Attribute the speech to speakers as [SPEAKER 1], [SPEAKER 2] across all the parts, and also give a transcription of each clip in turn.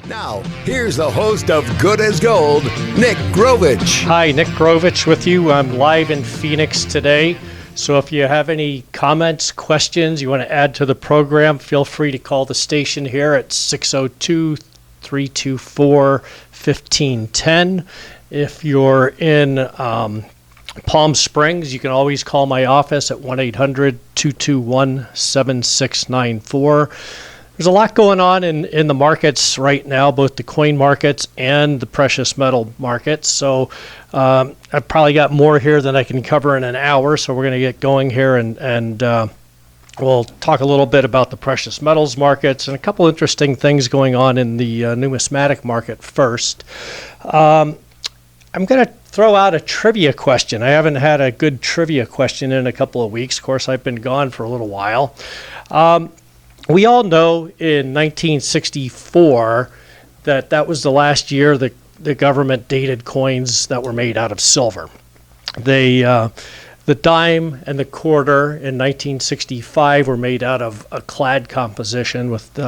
[SPEAKER 1] Now, here's the host of Good as Gold, Nick Grovich.
[SPEAKER 2] Hi, Nick Grovich with you. I'm live in Phoenix today. So if you have any comments, questions you want to add to the program, feel free to call the station here at 602-324-1510. If you're in Palm Springs, you can always call my office at 1-800-221-7694. There's a lot going on in the markets right now, both the coin markets and the precious metal markets. So I've probably got more here than I can cover in an hour. So we're going to get going here and we'll talk a little bit about the precious metals markets and a couple interesting things going on in the numismatic market first. I'm going to throw out a trivia question. I haven't had a good trivia question in a couple of weeks. Of course, I've been gone for a little while. We all know in 1964 that was the last year the government dated coins that were made out of silver. The dime and the quarter in 1965 were made out of a clad composition with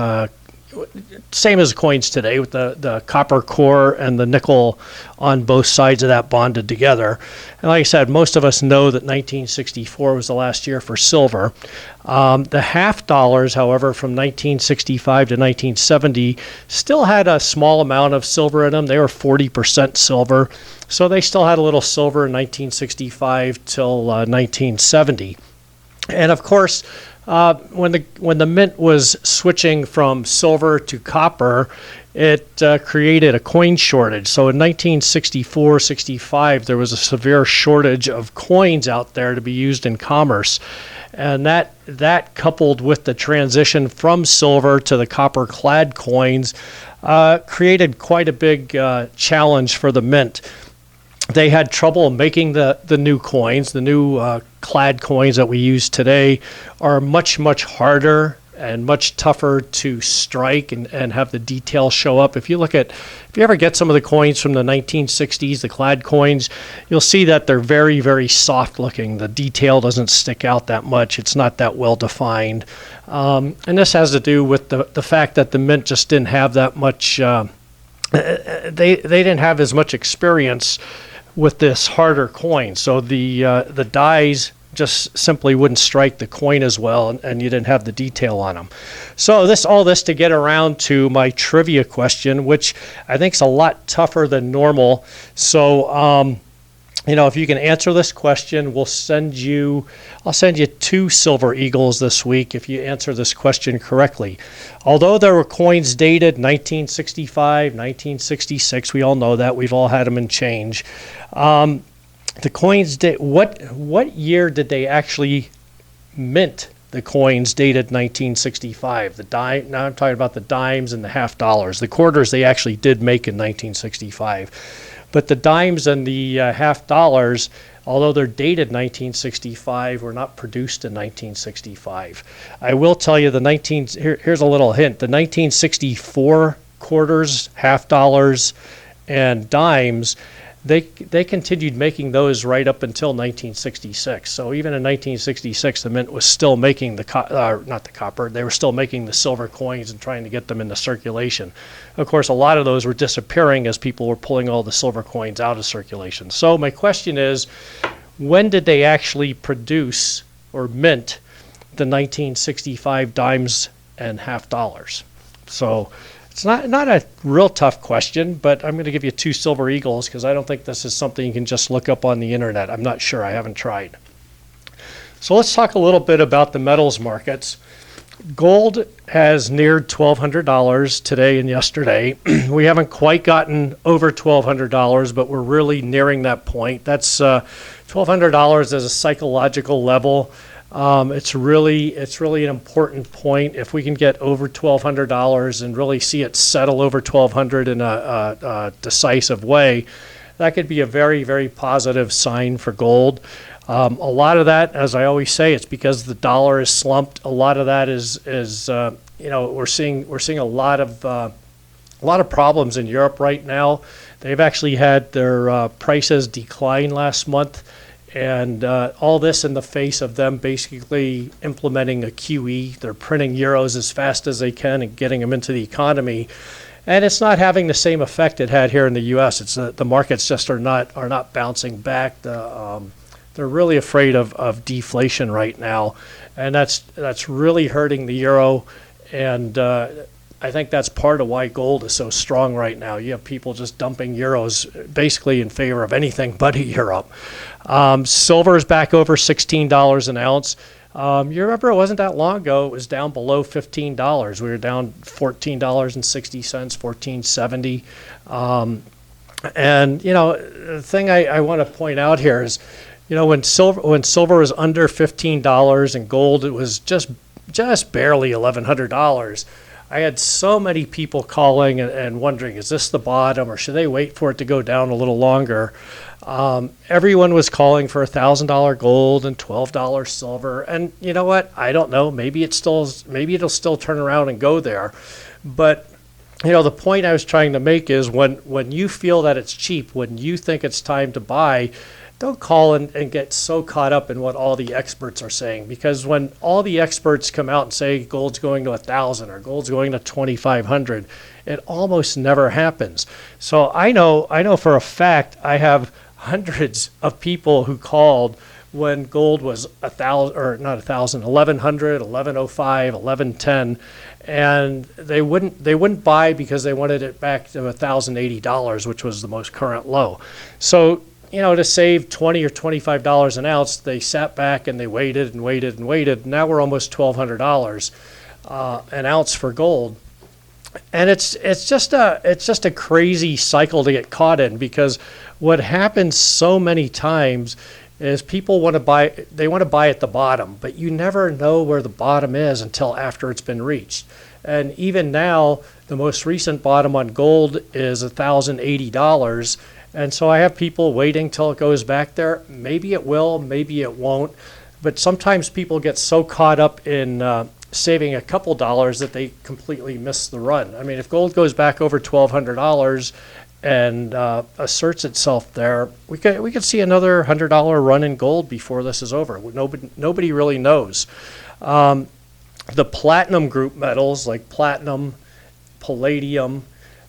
[SPEAKER 2] same as coins today, with the copper core and the nickel on both sides of that bonded together. And like I said, most of us know that 1964 was the last year for silver. The half dollars, however, from 1965 to 1970 still had a small amount of silver in them. They were 40% silver. So they still had a little silver in 1965 till 1970. And of course, when the mint was switching from silver to copper, it created a coin shortage. So in 1964-65, there was a severe shortage of coins out there to be used in commerce. And that coupled with the transition from silver to the copper-clad coins created quite a big challenge for the mint. They had trouble making the new coins. The new clad coins that we use today are much, much harder and much tougher to strike and have the detail show up. If you ever get some of the coins from the 1960s, the clad coins, you'll see that they're very, very soft looking. The detail doesn't stick out that much. It's not that well defined. And this has to do with the fact that the mint just didn't have that much, they didn't have as much experience with this harder coin. So the dies just simply wouldn't strike the coin as well, and you didn't have the detail on them. So all this to get around to my trivia question, which I think is a lot tougher than normal. So if you can answer this question, I'll send you 2 silver eagles this week if you answer this question correctly. Although there were coins dated 1965, 1966, we all know that. We've all had them in change. The coins what year did they actually mint the coins dated 1965? Now I'm talking about the dimes and the half dollars. The quarters they actually did make in 1965. But the dimes and the half dollars, although they're dated 1965, were not produced in 1965. I will tell you here's a little hint. The 1964 quarters, half dollars, and dimes, they continued making those right up until 1966. So even in 1966, the mint was still making not the copper, they were still making the silver coins and trying to get them into circulation. Of course, a lot of those were disappearing as people were pulling all the silver coins out of circulation. So my question is, when did they actually produce or mint the 1965 dimes and half dollars? So it's not a real tough question, but I'm going to give you 2 silver eagles because I don't think this is something you can just look up on the internet. I'm not sure. I haven't tried. So let's talk a little bit about the metals markets. Gold has neared $1,200 today and yesterday. We haven't quite gotten over $1,200, but we're really nearing that point. That's $1,200 as a psychological level. It's really an important point. If we can get over $1,200 and really see it settle over $1,200 in a decisive way, that could be a very, very positive sign for gold. A lot of that, as I always say, it's because the dollar is slumped. A lot of that is we're seeing a lot of problems in Europe right now. They've actually had their prices decline last month. And all this in the face of them basically implementing a QE. They're printing euros as fast as they can and getting them into the economy. And it's not having the same effect it had here in the U.S. It's the markets just are not bouncing back. They're really afraid of deflation right now, and that's really hurting the euro. And I think that's part of why gold is so strong right now. You have people just dumping euros basically in favor of anything but a euro. Silver is back over $16 an ounce. You remember it wasn't that long ago. It was down below $15. We were down $14.60, $14.70. And the thing I want to point out here is, when silver was under $15 and gold it was just barely $1,100. I had so many people calling and wondering, is this the bottom or should they wait for it to go down a little longer? Everyone was calling for $1,000 gold and $12 silver, and you know what? I don't know. Maybe it'll still turn around and go there. But the point I was trying to make is when you feel that it's cheap, when you think it's time to buy, don't call and get so caught up in what all the experts are saying, because when all the experts come out and say gold's going to 1,000 or gold's going to 2,500, it almost never happens. So I know for a fact I have hundreds of people who called when gold was 1,000 or not 1,000, 1,100, 1,105, 1,110, and they wouldn't buy because they wanted it back to $1,080, which was the most current low. So to save $20 or $25 an ounce, they sat back and they waited and waited and waited. Now we're almost $1,200 an ounce for gold, and it's just a crazy cycle to get caught in, because what happens so many times is people want to buy at the bottom, but you never know where the bottom is until after it's been reached. And even now, the most recent bottom on gold is $1,080. And so I have people waiting till it goes back there. Maybe it will, maybe it won't. But sometimes people get so caught up in saving a couple dollars that they completely miss the run. I mean, if gold goes back over $1,200 and asserts itself there, we could see another $100 run in gold before this is over. Nobody really knows. The platinum group metals like platinum, palladium,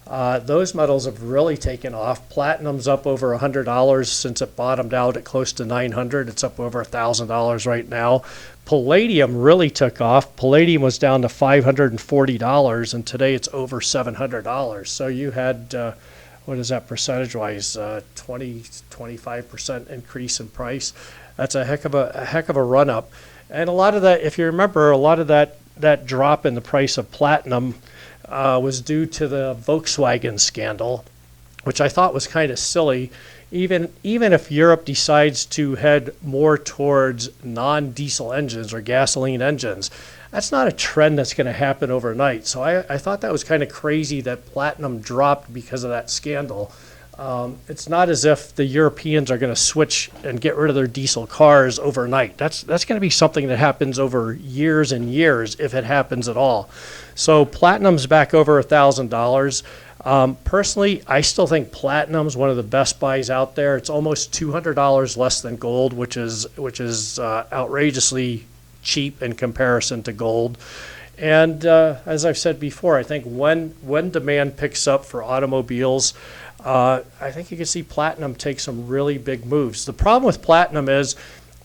[SPEAKER 2] those metals have really taken off. Platinum's up over $100 since it bottomed out at close to $900. It's up over $1,000 right now. Palladium really took off. Palladium was down to $540, and today it's over $700. So you had, what is that percentage-wise? 25% increase in price. That's a heck of a run-up. And a lot of that, if you remember, a lot of that drop in the price of platinum was due to the Volkswagen scandal, which I thought was kind of silly. Even if Europe decides to head more towards non-diesel engines or gasoline engines, that's not a trend that's going to happen overnight. So I thought that was kind of crazy that platinum dropped because of that scandal. It's not as if the Europeans are going to switch and get rid of their diesel cars overnight. That's going to be something that happens over years and years, if it happens at all. So platinum's back over $1,000. Personally, I still think platinum's one of the best buys out there. It's almost $200 less than gold, which is outrageously cheap in comparison to gold. And as I've said before, I think when demand picks up for automobiles, I think you can see platinum take some really big moves. The problem with platinum is,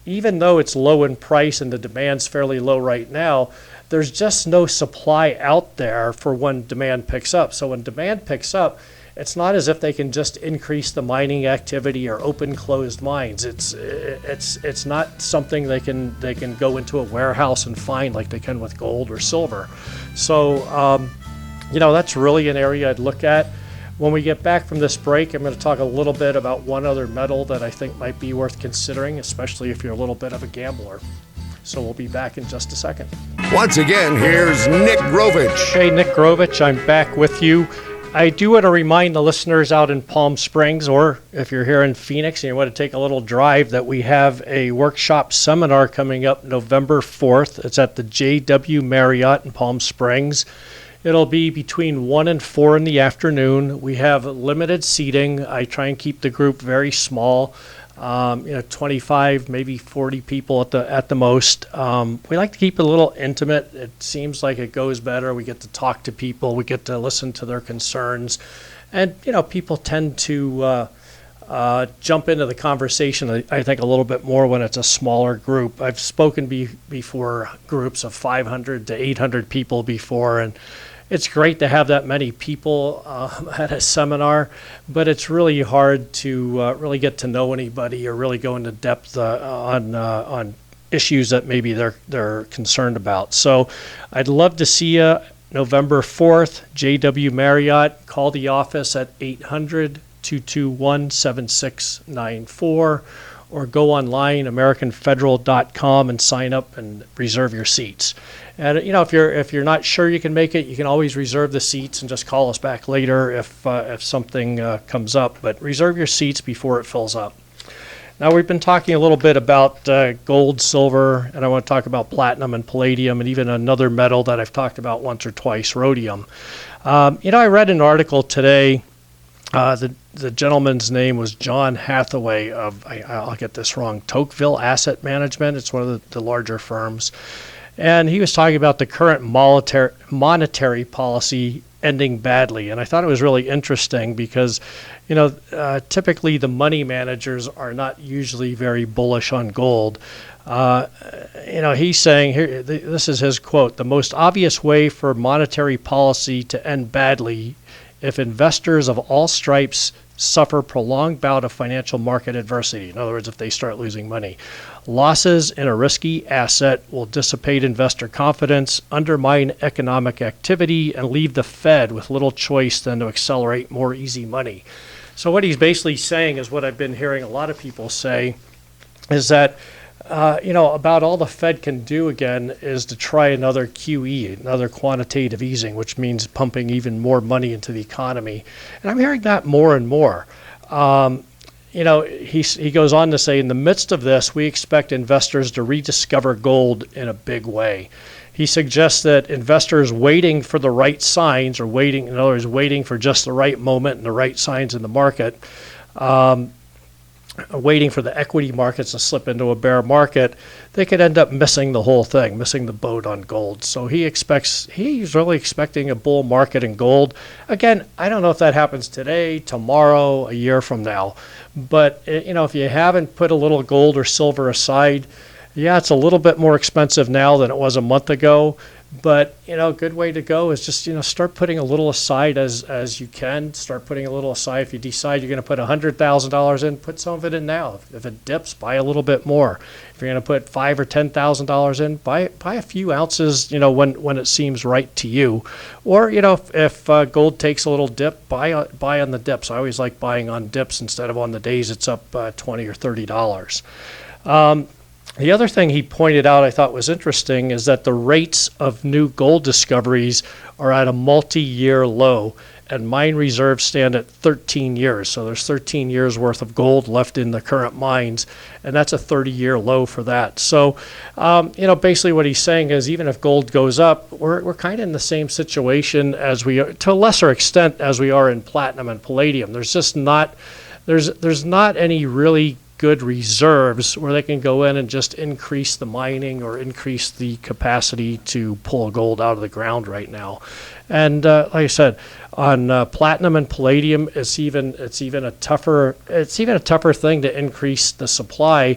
[SPEAKER 2] even though it's low in price and the demand's fairly low right now, there's just no supply out there for when demand picks up. So when demand picks up, it's not as if they can just increase the mining activity or open closed mines. It's not something they can go into a warehouse and find like they can with gold or silver. So that's really an area I'd look at. When we get back from this break, I'm going to talk a little bit about one other metal that I think might be worth considering, especially if you're a little bit of a gambler. So we'll be back in just a second.
[SPEAKER 1] Once again, here's Nick Grovich.
[SPEAKER 2] Hey, Nick Grovich, I'm back with you. I do want to remind the listeners out in Palm Springs, or if you're here in Phoenix and you want to take a little drive, that we have a workshop seminar coming up November 4th. It's at the JW Marriott in Palm Springs. It'll be between 1 and 4 in the afternoon. We have limited seating. I try and keep the group very small. 25, maybe 40 people at the most. We like to keep it a little intimate. It seems like it goes better. We get to talk to people. We get to listen to their concerns. And, people tend to jump into the conversation, I think, a little bit more when it's a smaller group. I've spoken before groups of 500 to 800 people before, and it's great to have that many people at a seminar, but it's really hard to really get to know anybody or really go into depth on issues that maybe they're concerned about. So I'd love to see you November 4th, JW Marriott. Call the office at 800-221-7694 or go online, americanfederal.com, and sign up and reserve your seats. And if you're not sure you can make it, you can always reserve the seats and just call us back later if something comes up. But reserve your seats before it fills up. Now, we've been talking a little bit about gold, silver, and I want to talk about platinum and palladium, and even another metal that I've talked about once or twice, rhodium. I read an article today. The gentleman's name was John Hathaway of, I'll get this wrong, Tocqueville Asset Management. It's one of the larger firms. And he was talking about the current monetary policy ending badly. And I thought it was really interesting because, typically the money managers are not usually very bullish on gold. He's saying, here, this is his quote, "The most obvious way for monetary policy to end badly if investors of all stripes suffer prolonged bout of financial market adversity." In other words, if they start losing money. "Losses in a risky asset will dissipate investor confidence, undermine economic activity, and leave the Fed with little choice than to accelerate more easy money." So what he's basically saying is what I've been hearing a lot of people say, is that about all the Fed can do again is to try another QE, another quantitative easing, which means pumping even more money into the economy. And I'm hearing that more and more. He goes on to say, "In the midst of this, we expect investors to rediscover gold in a big way." He suggests that investors waiting for the right signs, or waiting for just the right moment and the right signs in the market, waiting for the equity markets to slip into a bear market, they could end up missing the whole thing, missing the boat on gold. So he's really expecting a bull market in gold. Again, I don't know if that happens today, tomorrow, a year from now. But, if you haven't put a little gold or silver aside, yeah, it's a little bit more expensive now than it was a month ago. But, a good way to go is just, start putting a little aside as you can. Start putting a little aside. If you decide you're going to put $100,000 in, put some of it in now. If it dips, buy a little bit more. If you're going to put $5,000 or $10,000 in, buy a few ounces, when it seems right to you. Or, if gold takes a little dip, buy on the dips. I always like buying on dips instead of on the days it's up $20 or $30. The other thing he pointed out I thought was interesting is that the rates of new gold discoveries are at a multi-year low, and mine reserves stand at 13 years. So there's 13 years worth of gold left in the current mines, and that's a 30-year low for that. So, basically what he's saying is even if gold goes up, we're kind of in the same situation as we are, to a lesser extent, as we are in platinum and palladium. There's just not, there's not any really good reserves where they can go in and just increase the mining or increase the capacity to pull gold out of the ground right now. And like I said, on platinum and palladium, it's even a tougher thing to increase the supply,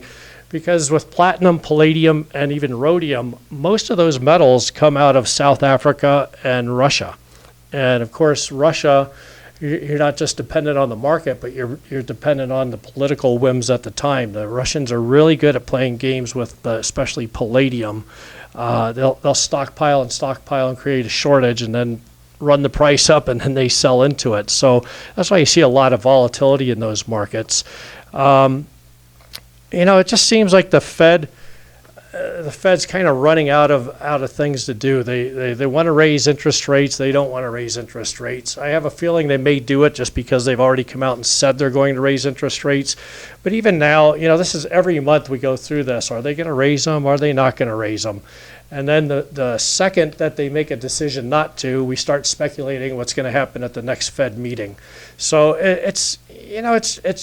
[SPEAKER 2] because with platinum, palladium, and even rhodium, most of those metals come out of South Africa and Russia. And of course, Russia, you're not just dependent on the market, but you're dependent on the political whims at the time. The Russians are really good at playing games with especially palladium. They'll stockpile and create a shortage, and then run the price up, and then they sell into it. So that's why you see a lot of volatility in those markets. It just seems like the Fed's kind of running out of things to do. They want to raise interest rates. They don't want to raise interest rates. I have a feeling they may do it just because they've already come out and said they're going to raise interest rates. But even now, this is every month we go through this. Are they going to raise them? Are they not going to raise them? And then the second that they make a decision not to, we start speculating what's going to happen at the next Fed meeting. So it's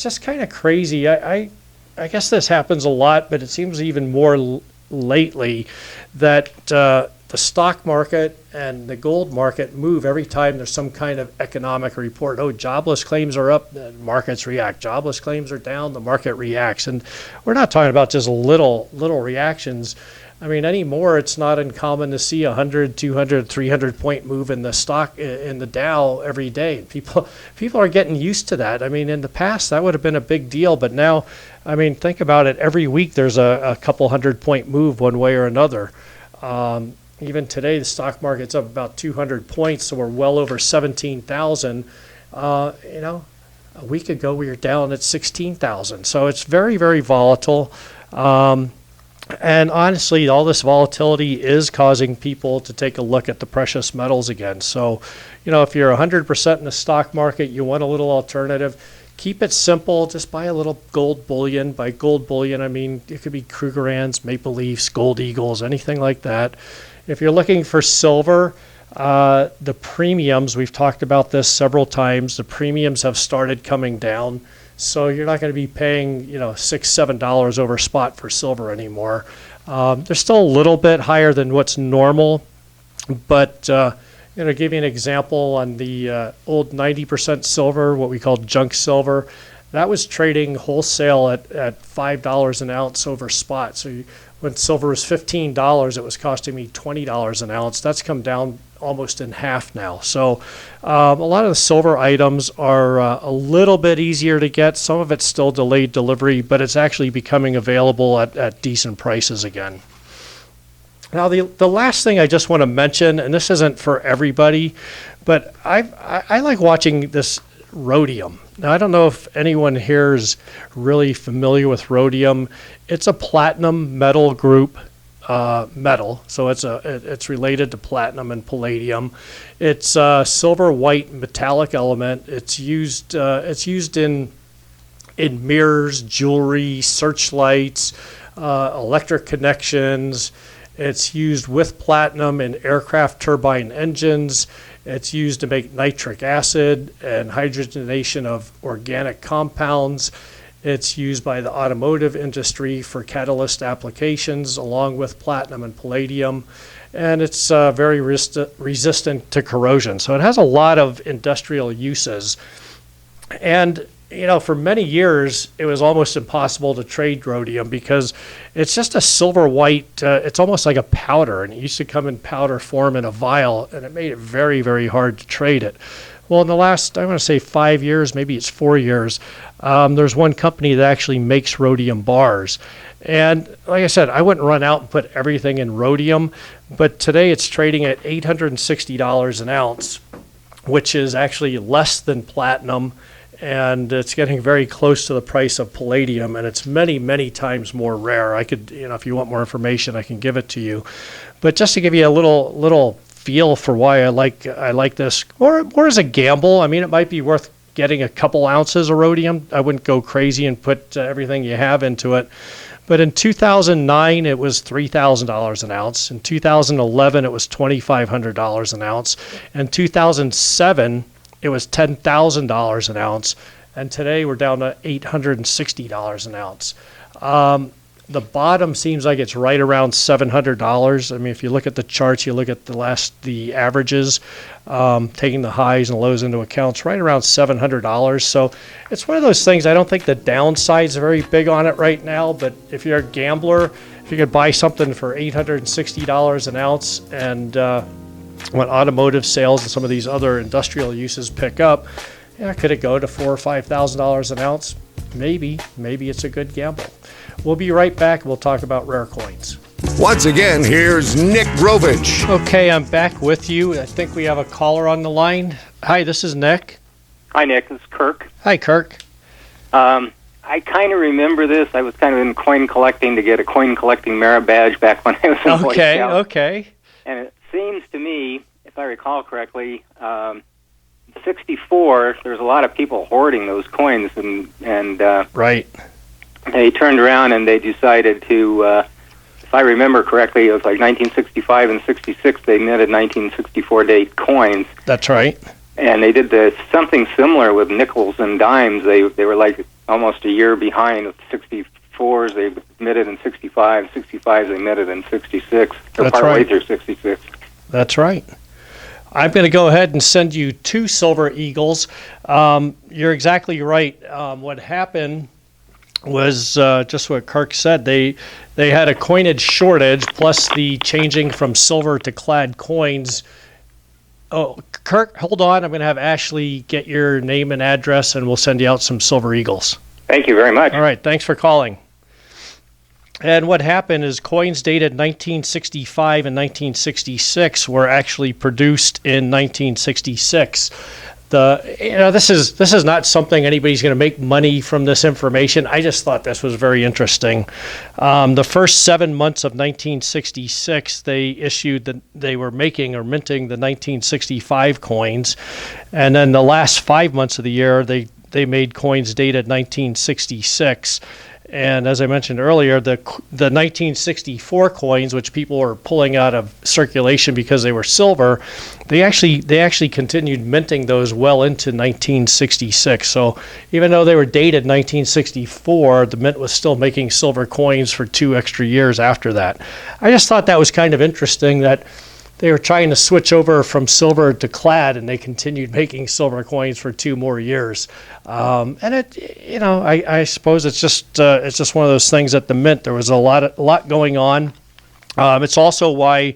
[SPEAKER 2] just kind of crazy. I guess this happens a lot, but it seems even more lately that the stock market and the gold market move every time there's some kind of economic report. Oh, jobless claims are up, the markets react. Jobless claims are down, the market reacts. And we're not talking about just little reactions. I mean, anymore, it's not uncommon to see 100, 200, 300 point move in the stock, in the Dow every day. People are getting used to that. I mean, in the past, that would have been a big deal. But now, I mean, think about it. Every week, there's a couple 100-point move one way or another. Even today, the stock market's up about 200 points, so we're well over 17,000. A week ago, we were down at 16,000. So it's very, very volatile. And honestly, all this volatility is causing people to take a look at the precious metals again. So, if you're 100% in the stock market, you want a little alternative, keep it simple. Just buy a little gold bullion. By gold bullion, I mean, it could be Krugerrands, Maple Leafs, Gold Eagles, anything like that. If you're looking for silver, the premiums, we've talked about this several times, the premiums have started coming down. So you're not going to be paying, $6, $7 over spot for silver anymore. They're still a little bit higher than what's normal, but give you an example on the old 90% silver, what we call junk silver. That was trading wholesale at $5 an ounce over spot. So when silver was $15, it was costing me $20 an ounce. That's come down almost in half now. So a lot of the silver items are a little bit easier to get. Some of it's still delayed delivery, but it's actually becoming available at decent prices again. Now, the last thing I just want to mention, and this isn't for everybody, but I like watching this rhodium. Now, I don't know if anyone here is really familiar with rhodium. It's a platinum metal group metal, so it's related to platinum and palladium. It's a silver white metallic element. It's used in mirrors, jewelry, searchlights, electric connections. It's used with platinum in aircraft turbine engines. It's used to make nitric acid and hydrogenation of organic compounds. It's used by the automotive industry for catalyst applications along with platinum and palladium. And it's very resistant to corrosion. So it has a lot of industrial uses. And for many years, it was almost impossible to trade rhodium because it's just a silver white, it's almost like a powder, and it used to come in powder form in a vial, and it made it very, very hard to trade it. Well, in the last, I want to say 5 years, maybe it's 4 years, there's one company that actually makes rhodium bars. And like I said, I wouldn't run out and put everything in rhodium, but today it's trading at $860 an ounce, which is actually less than platinum. And it's getting very close to the price of palladium, and it's many, many times more rare. I could, if you want more information, I can give it to you. But just to give you a little feel for why I like this, or as a gamble, I mean, it might be worth getting a couple ounces of rhodium. I wouldn't go crazy and put everything you have into it. But in 2009, it was $3,000 an ounce. In 2011, it was $2,500 an ounce. In 2007, it was $10,000 an ounce, and today we're down to $860 an ounce. The bottom seems like it's right around $700. I mean, if you look at the charts, you look at the averages, taking the highs and lows into account, it's right around $700. So it's one of those things. I don't think the downside's very big on it right now, but if you're a gambler, if you could buy something for $860 an ounce and when automotive sales and some of these other industrial uses pick up, could it go to $4,000 or $5,000 an ounce? Maybe it's a good gamble. We'll be right back. We'll talk about rare coins.
[SPEAKER 1] Once again, here's Nick Grovich.
[SPEAKER 2] Okay, I'm back with you. I think we have a caller on the line. Hi, this is Nick.
[SPEAKER 3] Hi, Nick. This is Kirk.
[SPEAKER 2] Hi, Kirk.
[SPEAKER 3] I kind of remember this. I was kind of in coin collecting to get a coin collecting merit badge back when I was in Boy Scout.
[SPEAKER 2] Okay.
[SPEAKER 3] And it seems to me, if I recall correctly, 64, there's a lot of people hoarding those coins, and
[SPEAKER 2] right.
[SPEAKER 3] They turned around and they decided to, if I remember correctly, it was like 1965 and 66, they minted 1964 date coins.
[SPEAKER 2] That's right.
[SPEAKER 3] And they did something similar with nickels and dimes. They were like almost a year behind with 64s they minted in 65, 65s they minted in 66, or
[SPEAKER 2] That's
[SPEAKER 3] partway
[SPEAKER 2] right.
[SPEAKER 3] through 66.
[SPEAKER 2] That's right. I'm going to go ahead and send you 2 Silver Eagles. You're exactly right. What happened was just what Kirk said. They had a coinage shortage, plus the changing from silver to clad coins. Oh, Kirk, hold on. I'm going to have Ashley get your name and address, and we'll send you out some Silver Eagles.
[SPEAKER 3] Thank you very much.
[SPEAKER 2] All right. Thanks for calling. And what happened is coins dated 1965 and 1966 were actually produced in 1966. This is not something anybody's going to make money from this information. I just thought this was very interesting. The first 7 months of 1966, they were making or minting the 1965 coins, and then the last 5 months of the year, they made coins dated 1966. And as I mentioned earlier, the 1964 coins, which people were pulling out of circulation because they were silver, they actually continued minting those well into 1966. So even though they were dated 1964, the mint was still making silver coins for 2 extra years after that. I just thought that was kind of interesting that they were trying to switch over from silver to clad, and they continued making silver coins for 2 more years. And I suppose it's just one of those things at the mint. There was a lot going on. It's also why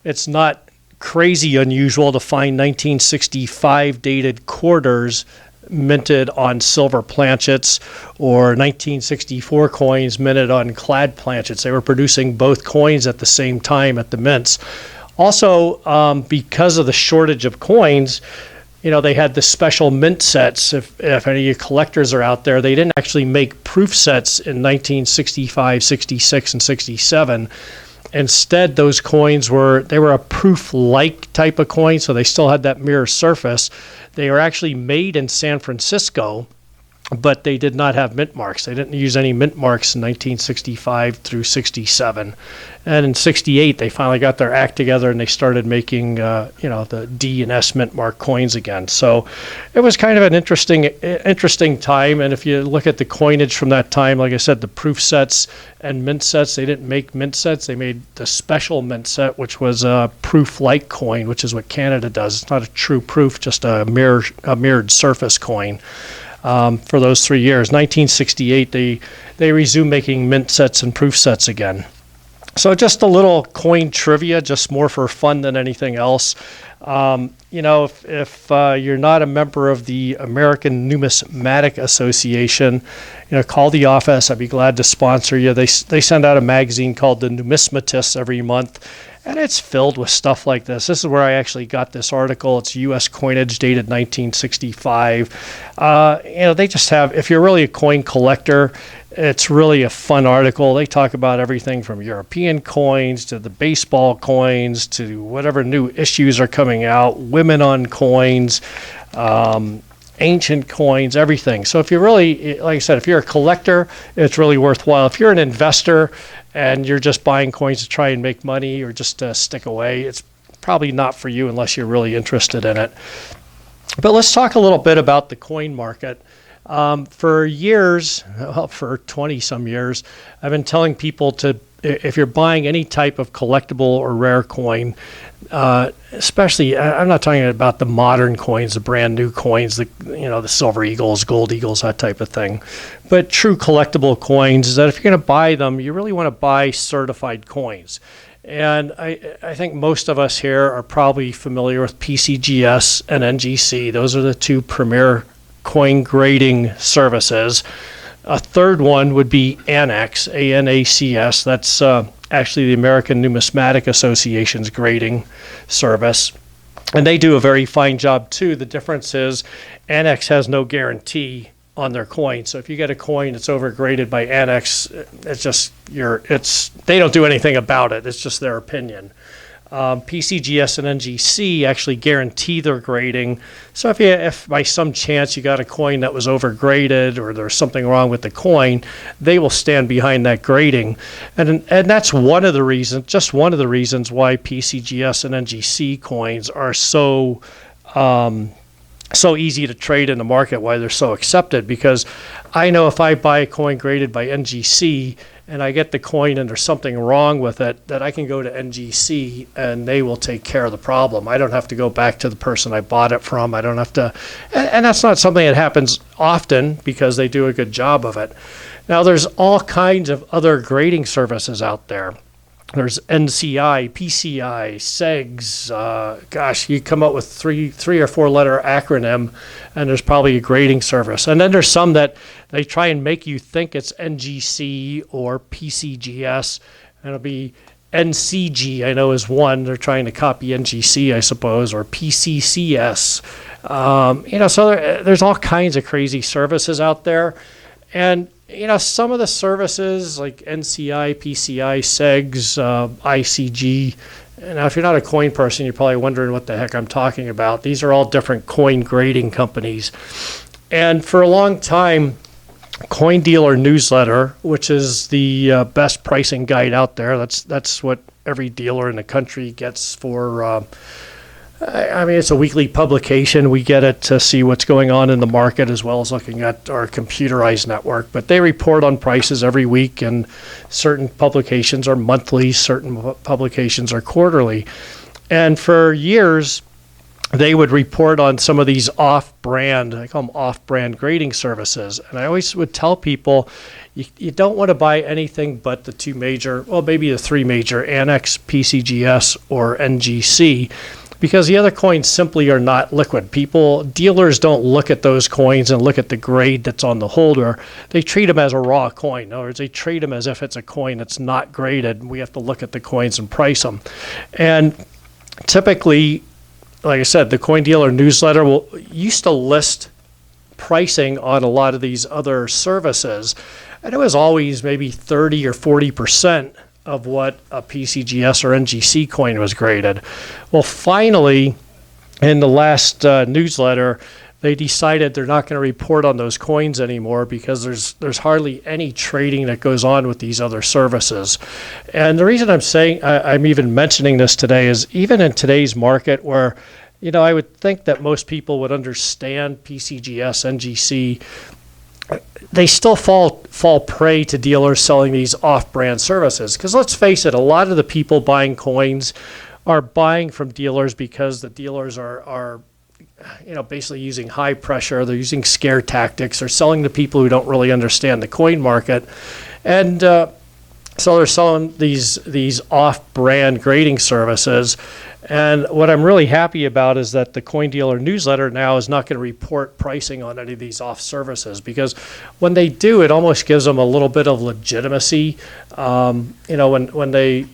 [SPEAKER 2] it's not crazy unusual to find 1965 dated quarters minted on silver planchets or 1964 coins minted on clad planchets. They were producing both coins at the same time at the mints. Also, because of the shortage of coins, they had the special mint sets. If any of you collectors are out there, they didn't actually make proof sets in 1965, 66, and 67. Instead, those coins were a proof-like type of coin, so they still had that mirror surface. They were actually made in San Francisco, but they did not have mint marks. They didn't use any mint marks in 1965 through 67. And in 68, they finally got their act together and they started making, the D and S mint mark coins again. So it was kind of an interesting time. And if you look at the coinage from that time, like I said, the proof sets and mint sets, they didn't make mint sets. They made the special mint set, which was a proof-like coin, which is what Canada does. It's not a true proof, just a mirrored surface coin. For those 3 years. 1968, they resumed making mint sets and proof sets again. So just a little coin trivia, just more for fun than anything else. If you're not a member of the American Numismatic Association, call the office. I'd be glad to sponsor you. They send out a magazine called the Numismatics every month, and it's filled with stuff like this. This is where I actually got this article. It's U.S. coinage dated 1965. They just have, if you're really a coin collector, it's really a fun article. They talk about everything from European coins to the baseball coins to whatever new issues are coming out, women on coins, ancient coins, everything. So if you're really, like I said, if you're a collector, it's really worthwhile. If you're an investor and you're just buying coins to try and make money or just to stick away, it's probably not for you unless you're really interested in it. But let's talk a little bit about the coin market. For years, for 20-some years, I've been telling people if you're buying any type of collectible or rare coin, especially, I'm not talking about the modern coins, the brand new coins, the Silver Eagles, Gold Eagles, that type of thing, but true collectible coins, is that if you're going to buy them, you really want to buy certified coins. And I think most of us here are probably familiar with PCGS and NGC. Those are the 2 premier coin grading services. A third one would be ANACS, ANACS. That's actually the American Numismatic Association's grading service. And they do a very fine job too. The difference is ANACS has no guarantee on their coin. So if you get a coin that's overgraded by ANACS, they don't do anything about it. It's just their opinion. PCGS and NGC actually guarantee their grading. So if by some chance you got a coin that was overgraded or there's something wrong with the coin, they will stand behind that grading. And that's one of the reasons why PCGS and NGC coins are so so easy to trade in the market, why they're so accepted, because I know if I buy a coin graded by NGC and I get the coin and there's something wrong with it, that I can go to NGC and they will take care of the problem. I don't have to go back to the person I bought it from. I don't have to, and that's not something that happens often because they do a good job of it. Now, there's all kinds of other grading services out there. There's NCI, PCI, SEGS. You come up with three or four letter acronym, and there's probably a grading service. And then there's some that they try and make you think it's NGC or PCGS, and it'll be NCG, I know, is one. They're trying to copy NGC, I suppose, or PCCS. So there's all kinds of crazy services out there. And some of the services like NCI, PCI, SEGS, ICG. Now, if you're not a coin person, you're probably wondering what the heck I'm talking about. These are all different coin grading companies. And for a long time, Coin Dealer Newsletter, which is the best pricing guide out there, that's what every dealer in the country gets for. It's a weekly publication. We get it to see what's going on in the market as well as looking at our computerized network. But they report on prices every week, and certain publications are monthly, certain publications are quarterly. And for years, they would report on some of these off-brand, I call them off-brand grading services. And I always would tell people, you don't want to buy anything but the two major, well, maybe the three major, Annex, PCGS, or NGC, because the other coins simply are not liquid. Dealers don't look at those coins and look at the grade that's on the holder. They treat them as a raw coin. In other words, they treat them as if it's a coin that's not graded. We have to look at the coins and price them. And typically, like I said, the Coin Dealer Newsletter used to list pricing on a lot of these other services, and it was always maybe 30 or 40% of what a PCGS or NGC coin was graded. Well, finally, in the last newsletter, they decided they're not going to report on those coins anymore because there's hardly any trading that goes on with these other services. And the reason I'm even mentioning this today is even in today's market where, I would think that most people would understand PCGS, NGC, they still fall prey to dealers selling these off-brand services. Because let's face it, a lot of the people buying coins are buying from dealers because the dealers are basically using high pressure. They're using scare tactics. They're selling to people who don't really understand the coin market. And so they're selling these off-brand grading services. And what I'm really happy about is that the Coin Dealer Newsletter now is not going to report pricing on any of these off services, because when they do, it almost gives them a little bit of legitimacy. When they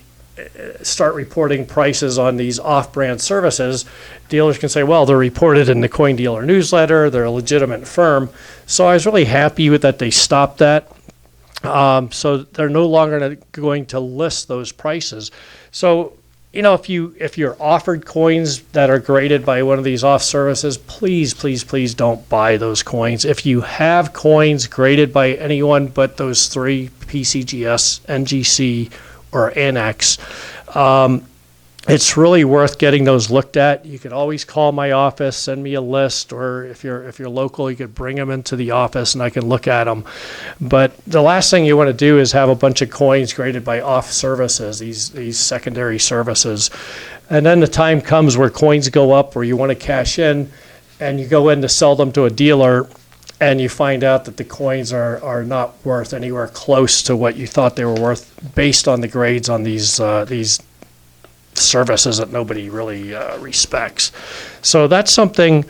[SPEAKER 2] start reporting prices on these off-brand services, dealers can say, well, they're reported in the Coin Dealer Newsletter, they're a legitimate firm. So I was really happy with that they stopped that. So they're no longer going to list those prices. So if you're offered coins that are graded by one of these off services, please don't buy those coins. If you have coins graded by anyone but those three, PCGS, NGC, or Annex, it's really worth getting those looked at. You can always call my office, send me a list, or if you're local, you could bring them into the office and I can look at them. But the last thing you want to do is have a bunch of coins graded by off services, these secondary services. And then the time comes where coins go up, where you want to cash in, and you go in to sell them to a dealer, and you find out that the coins are not worth anywhere close to what you thought they were worth based on the grades on these services that nobody really respects. So that's something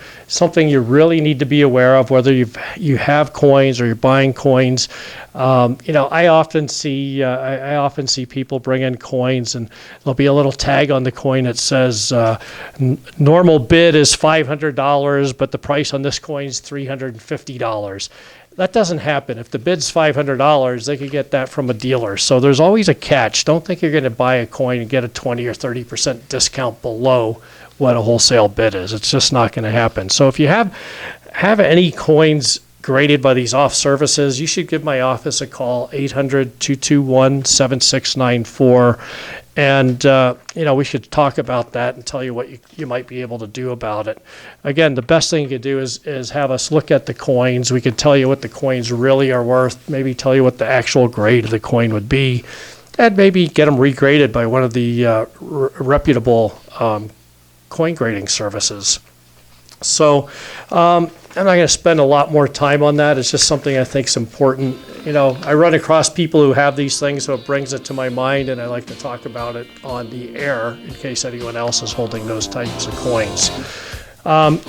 [SPEAKER 2] you really need to be aware of, whether you have coins or you're buying coins. I often see people bring in coins, and there'll be a little tag on the coin that says normal bid is $500, but the price on this coin is $350. That doesn't happen. If the bid's $500, they could get that from a dealer. So there's always a catch. Don't think you're going to buy a coin and get a 20 or 30% discount below what a wholesale bid is. It's just not going to happen. So if you have any coins graded by these off services, you should give my office a call, 800-221-7694. And, we should talk about that and tell you what you might be able to do about it. Again, the best thing you could do is have us look at the coins. We could tell you what the coins really are worth, maybe tell you what the actual grade of the coin would be, and maybe get them regraded by one of the reputable coin grading services. So I'm not going to spend a lot more time on that. It's just something I think is important. I run across people who have these things, so it brings it to my mind, and I like to talk about it on the air in case anyone else is holding those types of coins.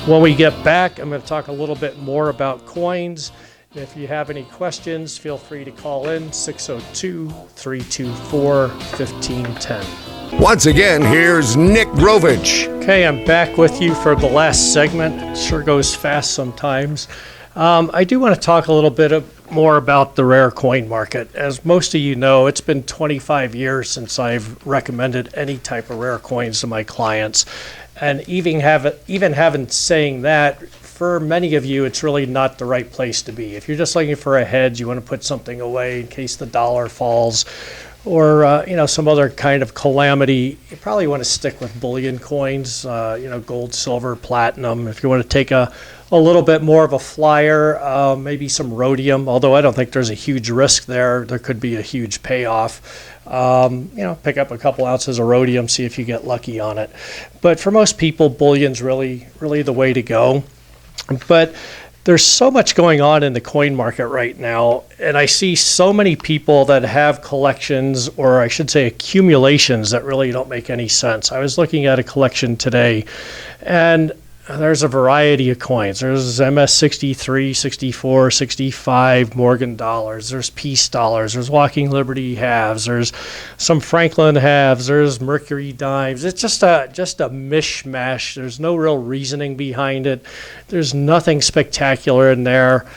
[SPEAKER 2] When we get back, I'm going to talk a little bit more about coins. If you have any questions, feel free to call in 602-324-1510.
[SPEAKER 1] Once again, here's Nick Grovich.
[SPEAKER 2] Okay, I'm back with you for the last segment. It sure goes fast sometimes. I do want to talk a little bit more about the rare coin market. As most of you know, it's been 25 years since I've recommended any type of rare coins to my clients. And even having saying that, for many of you, it's really not the right place to be. If you're just looking for a hedge, you want to put something away in case the dollar falls, or some other kind of calamity, you probably want to stick with bullion coins, gold, silver, platinum. If you want to take a little bit more of a flyer, maybe some rhodium, although I don't think there's a huge risk there. There could be a huge payoff. Pick up a couple ounces of rhodium, see if you get lucky on it. But for most people, bullion's really, really the way to go. But there's so much going on in the coin market right now, and I see so many people that have collections, or I should say accumulations, that really don't make any sense. I was looking at a collection today, and there's a variety of coins. There's MS 63, 64, 65 Morgan dollars. There's peace dollars. There's Walking Liberty halves. There's some Franklin halves. There's Mercury dimes. It's just a mishmash. There's no real reasoning behind it. There's nothing spectacular in there.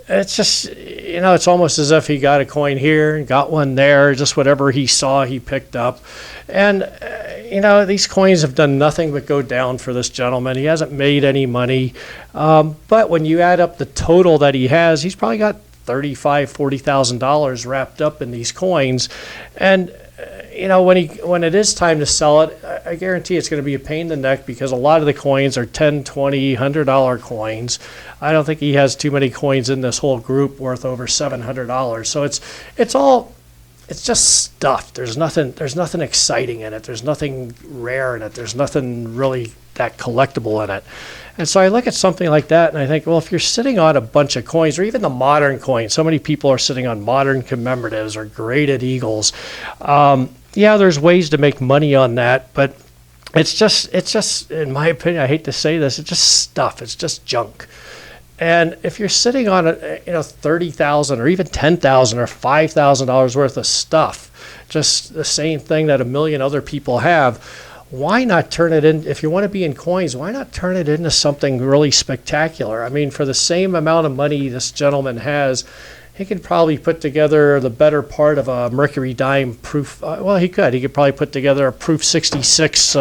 [SPEAKER 2] It's just, it's almost as if he got a coin here and got one there, just whatever he saw, he picked up. And, these coins have done nothing but go down for this gentleman. He hasn't made any money. But when you add up the total that he has, he's probably got $35,000, $40,000 wrapped up in these coins. And, when it is time to sell it, I guarantee it's going to be a pain in the neck, because a lot of the coins are $10, $20, $100 coins. I don't think he has too many coins in this whole group worth over $700. So it's just stuff. There's nothing exciting in it. There's nothing rare in it. There's nothing really that collectible in it. And so I look at something like that and I think, well, if you're sitting on a bunch of coins, or even the modern coins, so many people are sitting on modern commemoratives or graded eagles. There's ways to make money on that, but it's just, in my opinion, I hate to say this, it's just stuff. It's just junk. And if you're sitting on $30,000 or even $10,000 or $5,000 worth of stuff, just the same thing that a million other people have, why not turn it in? If you want to be in coins, why not turn it into something really spectacular? I mean, for the same amount of money this gentleman has, he could probably put together the better part of a Mercury dime proof. He could probably put together a proof 66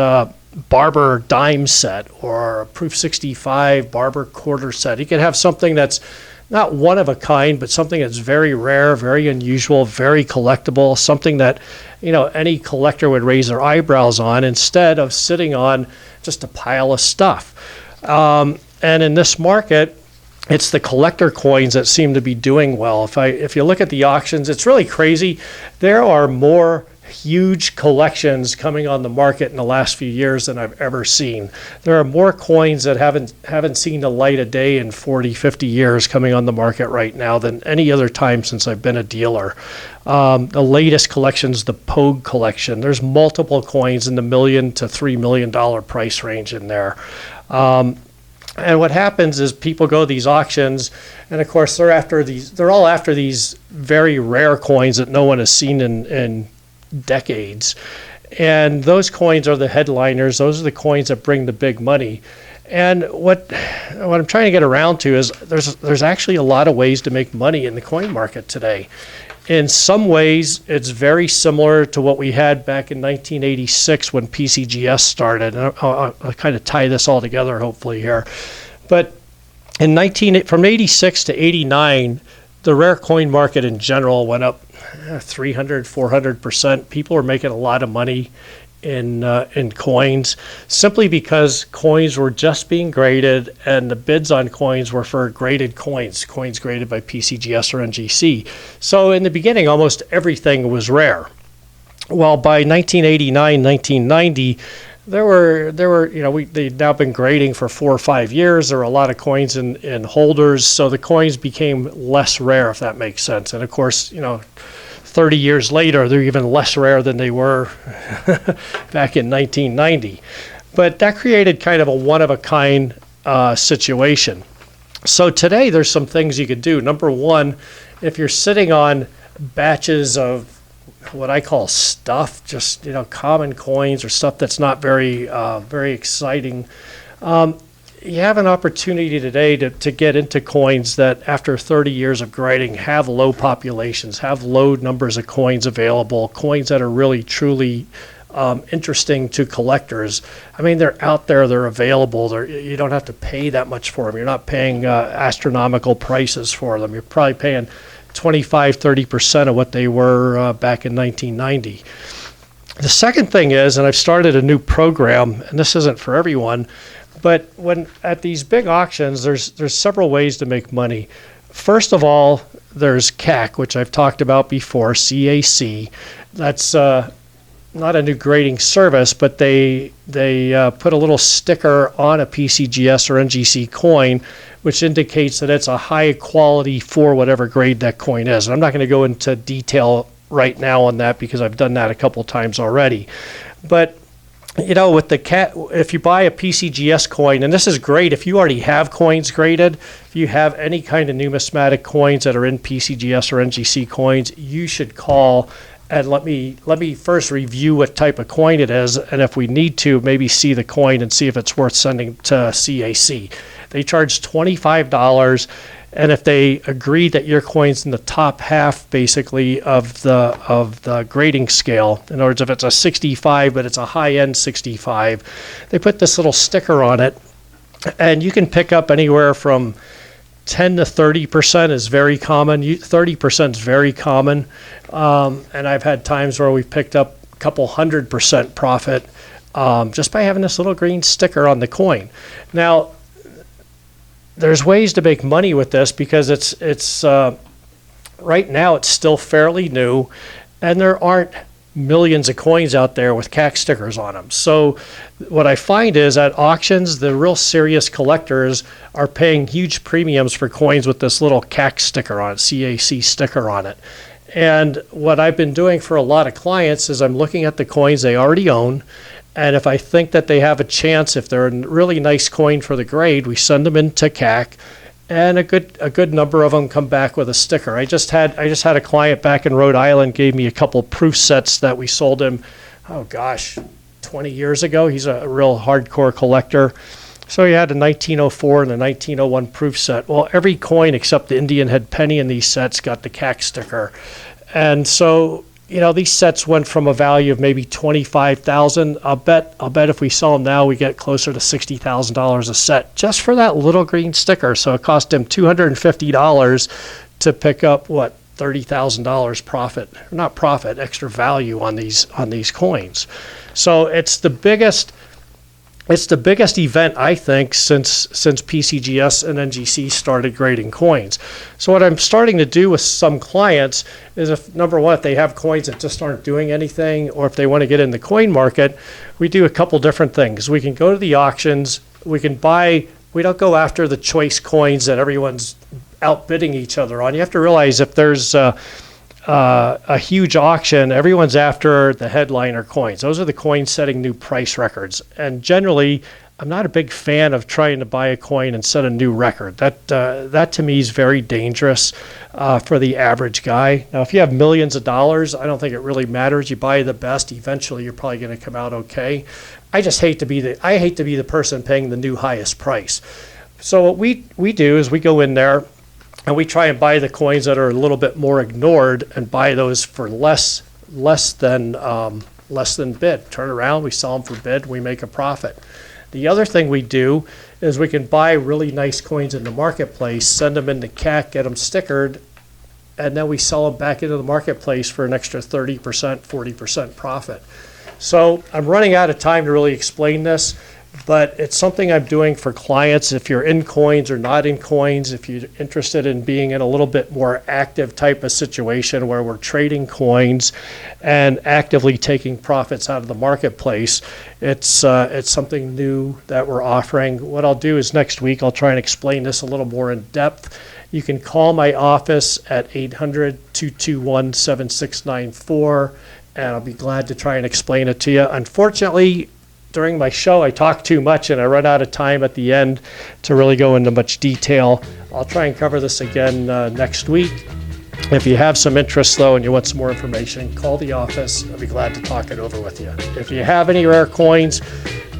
[SPEAKER 2] Barber dime set, or a proof 65 Barber quarter set. He could have something that's not one of a kind, but something that's very rare, very unusual, very collectible, something that any collector would raise their eyebrows on, instead of sitting on just a pile of stuff. And in this market, it's the collector coins that seem to be doing well. If you look at the auctions, it's really crazy. There are more huge collections coming on the market in the last few years than I've ever seen. There are more coins that haven't seen the light of day in 40, 50 years coming on the market right now than any other time since I've been a dealer. The latest collection is the Pogue collection. There's multiple coins in the $1 million to $3 million price range in there. And what happens is people go to these auctions, and of course they're all after these very rare coins that no one has seen in decades. And those coins are the headliners. Those are the coins that bring the big money. And what I'm trying to get around to is there's actually a lot of ways to make money in the coin market today. In some ways, it's very similar to what we had back in 1986 when PCGS started. And I'll kind of tie this all together, hopefully, here. But from 86 to 89, the rare coin market in general went up 300, 400%. People were making a lot of money in coins simply because coins were just being graded, and the bids on coins were for graded coins graded by PCGS or NGC. So in the beginning, almost everything was rare. Well, by 1989, 1990, there were they'd now been grading for 4 or 5 years. There were a lot of coins in holders, so the coins became less rare, if that makes sense. And of course, 30 years later, they're even less rare than they were back in 1990. But that created kind of a one-of-a-kind situation. So today, there's some things you could do. Number one, if you're sitting on batches of what I call stuff, just common coins or stuff that's not very exciting, you have an opportunity today to get into coins that after 30 years of grading have low populations, have low numbers of coins available, coins that are really truly interesting to collectors. I mean, they're out there, they're available, you don't have to pay that much for them. You're not paying astronomical prices for them. You're probably paying 25, 30% of what they were back in 1990. The second thing is, and I've started a new program, and this isn't for everyone, but when at these big auctions, there's several ways to make money. First of all, there's CAC, which I've talked about before, CAC. That's not a new grading service, but they put a little sticker on a PCGS or NGC coin, which indicates that it's a high quality for whatever grade that coin is. And I'm not going to go into detail right now on that because I've done that a couple times already. But with the if you buy a PCGS coin, and this is great if you already have coins graded, if you have any kind of numismatic coins that are in PCGS or NGC coins, you should call and let me first review what type of coin it is, and if we need to, maybe see the coin and see if it's worth sending to CAC. They charge $25, and if they agree that your coin's in the top half, basically, of the grading scale, in other words, if it's a 65, but it's a high-end 65, they put this little sticker on it, and you can pick up anywhere from 10 to 30% is very common. 30% is very common, and I've had times where we've picked up a couple 100% profit just by having this little green sticker on the coin. Now, there's ways to make money with this because it's right now it's still fairly new, and there aren't millions of coins out there with CAC stickers on them. So what I find is at auctions, the real serious collectors are paying huge premiums for coins with this little CAC sticker on it, CAC sticker on it. And what I've been doing for a lot of clients is I'm looking at the coins they already own, and if I think that they have a chance, if they're a really nice coin for the grade, we send them into CAC, and a good number of them come back with a sticker. I just had a client back in Rhode Island gave me a couple proof sets that we sold him, 20 years ago. He's a real hardcore collector. So he had a 1904 and a 1901 proof set. Well, every coin except the Indian head penny in these sets got the CAC sticker. And so, these sets went from a value of maybe $25,000. I'll bet if we sell them now, we get closer to $60,000 a set just for that little green sticker. So it cost him $250 to pick up $30,000 profit, not profit, extra value on these coins. So it's the biggest event, I think, since PCGS and NGC started grading coins. So what I'm starting to do with some clients is, if they have coins that just aren't doing anything, or if they want to get in the coin market, we do a couple different things. We can go to the auctions. We don't go after the choice coins that everyone's outbidding each other on. You have to realize if there's a huge auction, everyone's after the headliner coins. Those are the coins setting new price records. And generally, I'm not a big fan of trying to buy a coin and set a new record. That to me is very dangerous for the average guy. Now, if you have millions of dollars, I don't think it really matters. You buy the best, eventually you're probably going to come out okay. I hate to be the person paying the new highest price. So what we do is we go in there and we try and buy the coins that are a little bit more ignored and buy those for less than bid. Turn around, we sell them for bid, we make a profit. The other thing we do is we can buy really nice coins in the marketplace, send them into CAC, get them stickered, and then we sell them back into the marketplace for an extra 30%, 40% profit. So I'm running out of time to really explain this, but it's something I'm doing for clients. If you're in coins or not in coins, if you're interested in being in a little bit more active type of situation where we're trading coins and actively taking profits out of the marketplace, it's something new that we're offering. What I'll do is next week I'll try and explain this a little more in depth. You can call my office at 800-221-7694, and I'll be glad to try and explain it to you. Unfortunately, during my show, I talk too much and I run out of time at the end to really go into much detail. I'll try and cover this again next week. If you have some interest, though, and you want some more information, call the office. I'll be glad to talk it over with you. If you have any rare coins,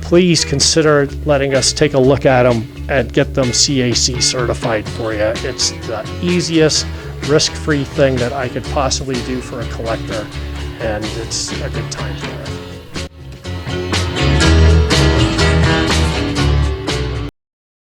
[SPEAKER 2] please consider letting us take a look at them and get them CAC certified for you. It's the easiest risk-free thing that I could possibly do for a collector, and it's a good time for it.